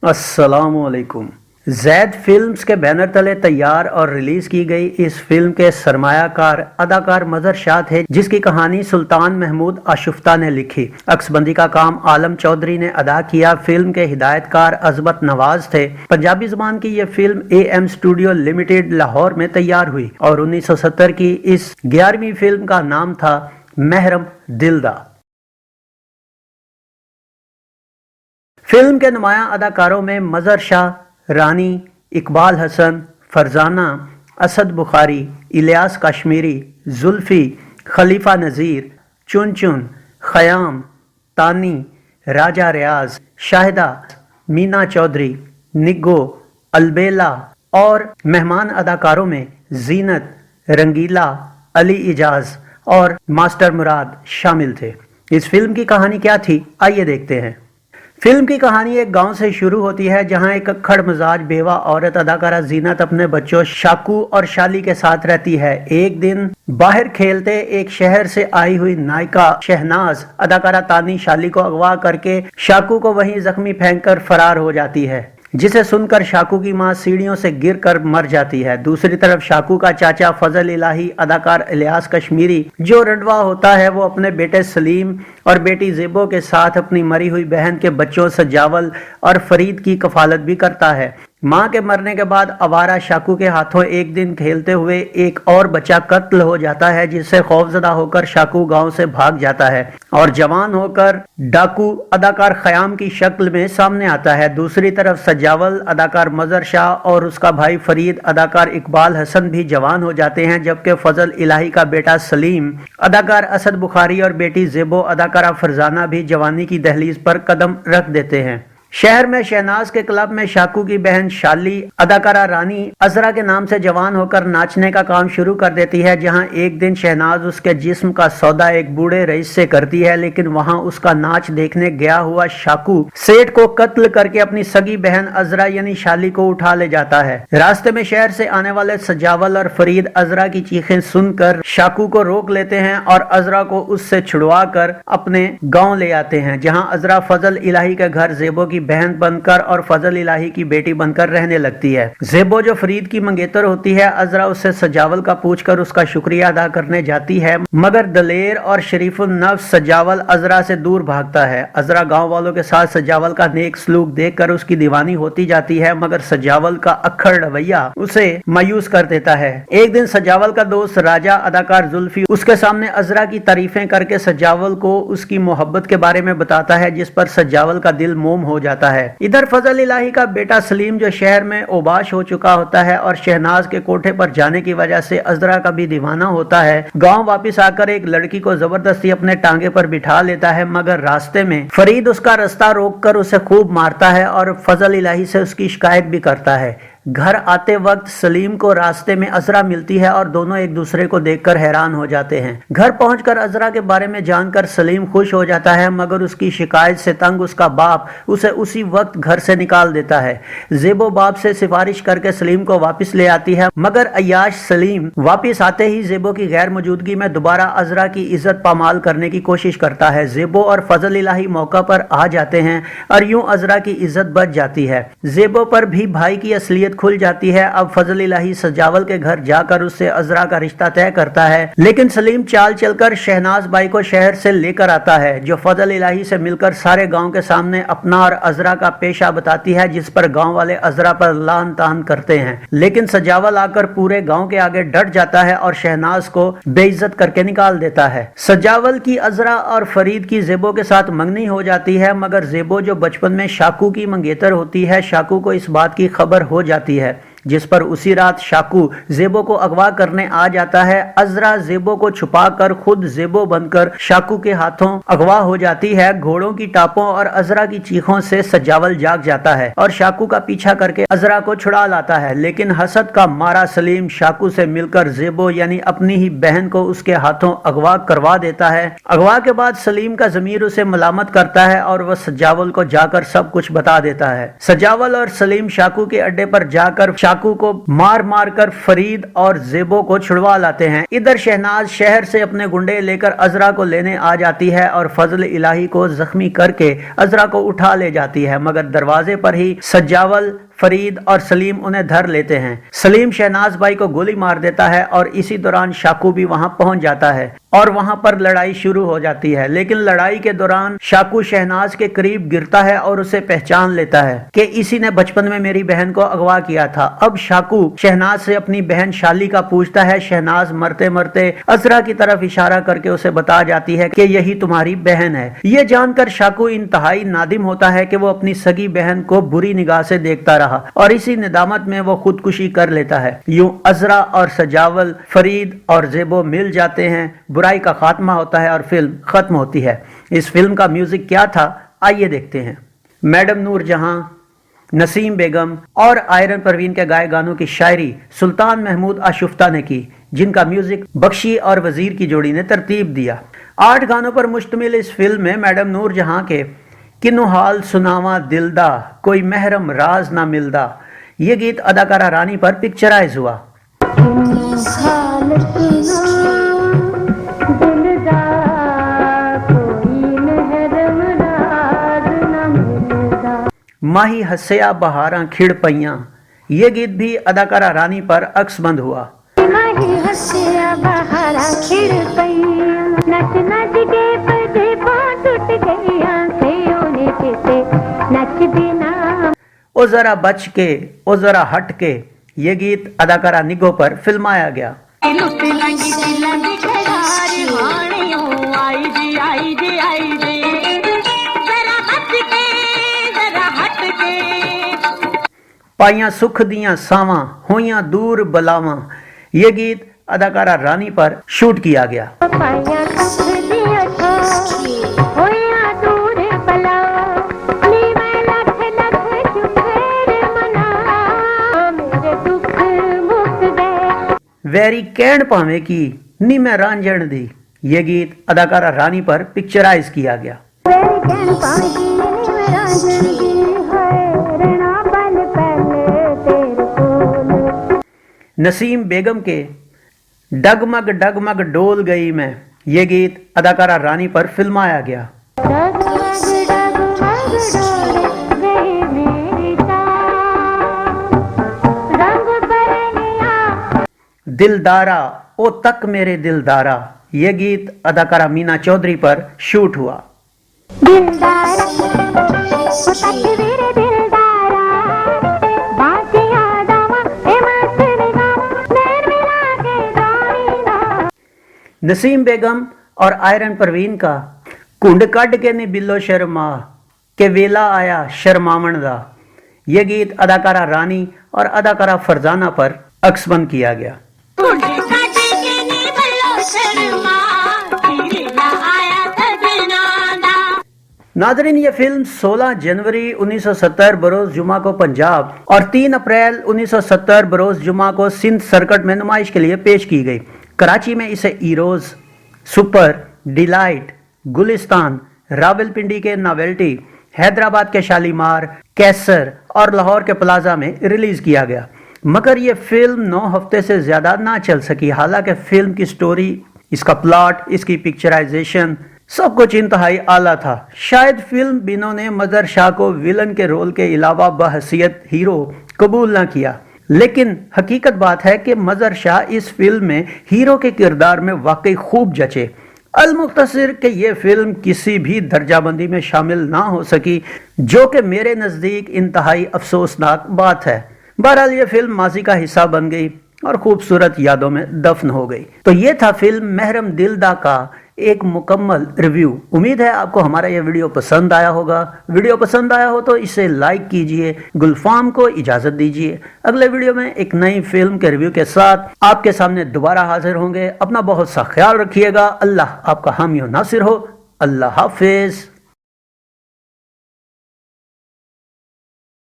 अस्सलाम वालेकुम। जैद फिल्म्स के बैनर तले तैयार और रिलीज की गई इस फिल्म के सरमायाकार अदाकार मजहर शाह थे, जिसकी कहानी सुल्तान महमूद आशुफ्ता ने लिखी। अक्सबंदी का काम आलम चौधरी ने अदा किया। फिल्म के हिदायतकार अजमत नवाज थे। पंजाबी जुबान की यह film AM studio limited Lahore में तैयार हुई और 1970 की इस 11वीं फिल्म का नाम था महरम दिलदा। फिल्म के नुमायां अदाकारों में मजहर शाह, रानी, इकबाल हसन, फरजाना, असद बुखारी, इलियास कश्मीरी, जुल्फी, खलीफा नज़ीर, चुन चुन, खयाम, तानी, राजा रियाज, शाहिदा, मीना चौधरी, निग्गो, अलबेला और मेहमान अदाकारों में जीनत, रंगीला, अली इजाज और मास्टर मुराद शामिल थे। इस फिल्म की कहानी क्या थी, आइए देखते हैं। फिल्म की कहानी एक गांव से शुरू होती है, जहां एक अक्खड़ मिजाज बेवा औरत अदाकारा जीनत अपने बच्चों शाकू और शाली के साथ रहती है। एक दिन बाहर खेलते एक शहर से आई हुई नायिका शहनाज अदाकारा तानी शाली को अगवा करके शाकू को वहीं जख्मी फेंककर फरार हो जाती है, जिसे सुनकर शाकू की मां सीढ़ियों से गिरकर मर जाती है। दूसरी तरफ शाकू का चाचा फजल इलाही अदाकार इलियास कश्मीरी जो रंडवा होता है, वो अपने बेटे सलीम और बेटी ज़ेबो के साथ अपनी मरी हुई बहन के बच्चों सजावल और फरीद की कफालत भी करता है। मां के मरने के बाद आवारा शाकू के हाथों एक दिन खेलते हुए एक और बच्चा कत्ल हो जाता है, जिससे खौफजदा होकर शाकू गांव से भाग जाता है और जवान होकर डाकू अदाकार खयाम की शक्ल में सामने आता है। दूसरी तरफ सजावल अदाकार मजहर शाह और उसका भाई फरीद अदाकार इकबाल हसन भी जवान हो जाते हैं, जबकि फजल इलाही का बेटा सलीम अदाकार असद बुखारी और बेटी ज़ेबो अदाकारा फरजाना भी जवानी की दहलीज पर कदम रख देते हैं। शहर में शहनाज के क्लब में शाकू की बहन शाली अदाकारा रानी अजरा के नाम से जवान होकर नाचने का काम शुरू कर देती है, जहां एक दिन शहनाज उसके जिस्म का सौदा एक बूढ़े रईस से करती है, लेकिन वहां उसका नाच देखने गया हुआ शाकू सेठ को कत्ल करके अपनी सगी बहन अजरा यानी शाली को उठा ले जाता है। रास्ते में शहर से आने वाले सजावल और फरीद अजरा की चीखें सुनकर शाकू को रोक लेते हैं और अजरा को उससे छुड़वा कर अपने गाँव ले आते हैं, जहाँ अजरा फजल इलाही के घर ज़ेबो की बहन बनकर और फजल इलाही की बेटी बनकर रहने लगती है। ज़ेबो जो फरीद की मंगेतर होती है, अजरा उससे सजावल का पूछकर उसका शुक्रिया अदा करने जाती है, मगर दलेर और शरीफुल नफ्स सजावल अजरा से दूर भागता है। अजरा गांव वालों के साथ सजावल का नेक सलूक देखकर उसकी दीवानी होती जाती है, मगर सजावल का अक्खड़ रवैया उसे मायूस कर देता है। एक दिन सजावल का दोस्त राजा अदाकार जुल्फी उसके सामने अजरा की तारीफें करके सजावल को उसकी मोहब्बत के बारे में बताता है, जिस पर सजावल का दिल मोम हो जाता है। इधर फजल इलाही का बेटा सलीम जो शहर में ओबाश हो चुका होता है और शहनाज के कोठे पर जाने की वजह से अजरा का भी दीवाना होता है, गांव वापस आकर एक लड़की को जबरदस्ती अपने टांगे पर बिठा लेता है, मगर रास्ते में फरीद उसका रास्ता रोककर उसे खूब मारता है और फजल इलाही से उसकी शिकायत भी करता है। घर आते वक्त सलीम को रास्ते में अजरा मिलती है और दोनों एक दूसरे को देखकर हैरान हो जाते हैं। घर पहुंचकर अजरा के बारे में जानकर सलीम खुश हो जाता है, मगर उसकी शिकायत से तंग उसका बाप उसे उसी वक्त घर से निकाल देता है। ज़ेबो बाप से सिफारिश करके सलीम को वापस ले आती है, मगर अय्याश सलीम वापस आते ही ज़ेबो की गैर मौजूदगी में दोबारा अजरा की इज्जत पामाल करने की कोशिश करता है। ज़ेबो और फजल इलाही मौका पर आ जाते हैं और यूं अजरा की इज्जत बच जाती है। ज़ेबो पर भी भाई की असलियत खुल जाती है। अब फजल इलाही सजावल के घर जाकर उससे अजरा का रिश्ता तय करता है, लेकिन सलीम चाल चलकर शहनाज बाई को शहर से लेकर आता है, जो फजल इलाही से मिलकर सारे गांव के सामने अपना और अजरा का पेशा बताती है, जिस पर गांव वाले अजरा पर लान तान करते हैं। लेकिन सजावल आकर पूरे गांव के आगे डट जाता है और शहनाज को बेइज्जत करके निकाल देता है। सजावल की अजरा और फरीद की ज़ेबो के साथ मंगनी हो जाती है, मगर ज़ेबो जो बचपन में शाकू की मंगेतर होती है, शाकू को इस बात की खबर हो जाती है, जिस पर उसी रात शाकू ज़ेबो को अगवा करने आ जाता है। अजरा ज़ेबो को छुपाकर खुद ज़ेबो बनकर शाकू के हाथों अगवा हो जाती है। घोड़ों की टापों और अजरा की चीखों से सजावल जाग जाता है और शाकू का पीछा करके अजरा को छुड़ा लाता है, लेकिन हसद का मारा सलीम शाकू से मिलकर ज़ेबो यानी अपनी ही बहन को उसके हाथों अगवा करवा देता है। अगवा के बाद सलीम का ज़मीर उसे मलामत करता है और वह सजावल को जाकर सब कुछ बता देता है। सजावल और सलीम शाकू के अड्डे पर जाकर شاکو کو مار مار کر فرید اور زیبو کو چھڑوا لاتے ہیں۔ ادھر شہناز شہر سے اپنے گنڈے لے کر عذرا کو لینے آ جاتی ہے اور فضل الہی کو زخمی کر کے عذرا کو اٹھا لے جاتی ہے، مگر دروازے پر ہی سجاول، فرید اور سلیم انہیں دھر لیتے ہیں۔ سلیم شہناز بھائی کو گولی مار دیتا ہے اور اسی دوران شاکو بھی وہاں پہنچ جاتا ہے اور وہاں پر لڑائی شروع ہو جاتی ہے، لیکن لڑائی کے دوران شاکو شہناز کے قریب گرتا ہے اور اسے پہچان لیتا ہے کہ اسی نے بچپن میں میری بہن کو اغوا کیا تھا۔ اب شاکو شہناز سے اپنی بہن شالی کا پوچھتا ہے۔ شہناز مرتے مرتے عذرا کی طرف اشارہ کر کے اسے بتا جاتی ہے کہ یہی تمہاری بہن ہے۔ یہ جان کر شاکو انتہائی نادم ہوتا ہے کہ وہ اپنی سگی بہن کو بری نگاہ سے دیکھتا رہا اور اسی ندامت میں وہ خودکشی کر لیتا ہے۔ یوں عذرا اور سجاول، فرید اور زیبو مل جاتے ہیں، برائی کا خاتمہ ہوتا ہے اور فلم ختم ہوتی ہے۔ اس فلم کا میوزک کیا تھا آئیے دیکھتے ہیں۔ میڈم نور جہاں، نسیم بیگم اور آئرن پروین کے گائے گانوں کی شاعری سلطان محمود آشفتہ نے کی، جن کا میوزک بخشی اور وزیر کی جوڑی نے ترتیب دیا۔ 8 گانوں پر مشتمل اس فلم میں میڈم نور جہاں کے کنو حال سناواں دلدا کوئی محرم راز نہ ملدا، یہ گیت اداکارہ رانی پر پکچرائز ہوا۔ ماہی ہسیا بہاراں کھڑ پیاں، یہ گیت بھی اداکارہ رانی پر عکس بند ہوا۔ ماہی ہسیا بہاراں کھڑ پیاں، نچ نچ کے پدے پاں ٹوٹ گئیاں، سیونے کسے نچ دینا۔ او ذرا بچ کے او ذرا ہٹ کے، یہ گیت اداکارہ نگو پر فلمایا گیا۔ لٹ لنگی دلن دی کھڑار مانیوں، آئی جی آئی جی آئی جی، ذرا بچ کے ذرا ہٹ کے۔ پائیاں سکھ دیاں ساواں ہویاں دور بلاواں، یہ گیت اداکارہ رانی پر شوٹ کیا گیا۔ پائیاں سکھ دیاں ساواں ہویاں دور بلاواں، نی میں لکھ لکھ شکر منا، میرے دکھ مک گئے۔ ویری کہن پاویں کی نی میں رانجھن دی، یہ گیت اداکارہ رانی پر پکچرائز کیا گیا۔ ویری کہن پاویں کی نی میں رانجھن دی، ہے رنا پل پہلے تیرے کول۔ نسیم بیگم کے ڈگمگ ڈگمگ ڈول گئی میں، یہ گیت اداکارہ رانی پر فلمایا گیا۔ ڈگمگ ڈگمگ ڈول گئی میری تار، رنگ برنیا۔ دلدارا او تک میرے دلدارا، یہ گیت اداکارہ مینا چودھری پر شوٹ ہوا۔ دلدار او تک میرے دلدارا، باقی یاداواں اے مسن گاواں، نین ملا کے گاویں۔ نسیم بیگم اور آئرن پروین کا کنڈ کڈ کے نی بلو شرما کہ ویلا آیا شرماون دا، یہ گیت اداکارہ رانی اور اداکارہ فرزانہ پر عکس بند کیا گیا۔ ناظرین، یہ فلم 16 جنوری 1970 بروز جمعہ کو پنجاب اور 3 اپریل 1970 بروز جمعہ کو سندھ سرکٹ میں نمائش کے لیے پیش کی گئی۔ کراچی میں اسے ایروز، سپر، ڈیلائٹ، گلستان، راول پنڈی کے ناویلٹی، حیدرآباد کے شالیمار، کیسر اور لاہور کے پلازا میں ریلیز کیا گیا، مگر یہ فلم 9 ہفتے سے زیادہ نہ چل سکی۔ حالانکہ فلم کی سٹوری، اس کا پلاٹ، اس کی پکچرائزیشن سب کچھ انتہائی اعلیٰ تھا۔ شاید فلم بینوں نے مظہر شاہ کو ویلن کے رول کے علاوہ بحیثیت ہیرو قبول نہ کیا، لیکن حقیقت بات ہے کہ مظہر شاہ اس فلم میں ہیرو کے کردار میں واقعی خوب جچے۔ المختصر کہ یہ فلم کسی بھی درجہ بندی میں شامل نہ ہو سکی، جو کہ میرے نزدیک انتہائی افسوسناک بات ہے۔ بہرحال یہ فلم ماضی کا حصہ بن گئی اور خوبصورت یادوں میں دفن ہو گئی۔ تو یہ تھا فلم محرم دلدا کا ایک مکمل ریویو۔ امید ہے آپ کو ہمارا یہ ویڈیو پسند آیا ہوگا۔ ویڈیو پسند آیا ہو تو اسے لائک کیجئے، گلفام کو اجازت دیجئے۔ اگلے ویڈیو میں ایک نئی فلم کے ریویو کے ساتھ آپ کے سامنے دوبارہ حاضر ہوں گے۔ اپنا بہت سا خیال رکھیے گا۔ اللہ آپ کا حامی و ناصر ہو۔ اللہ حافظ۔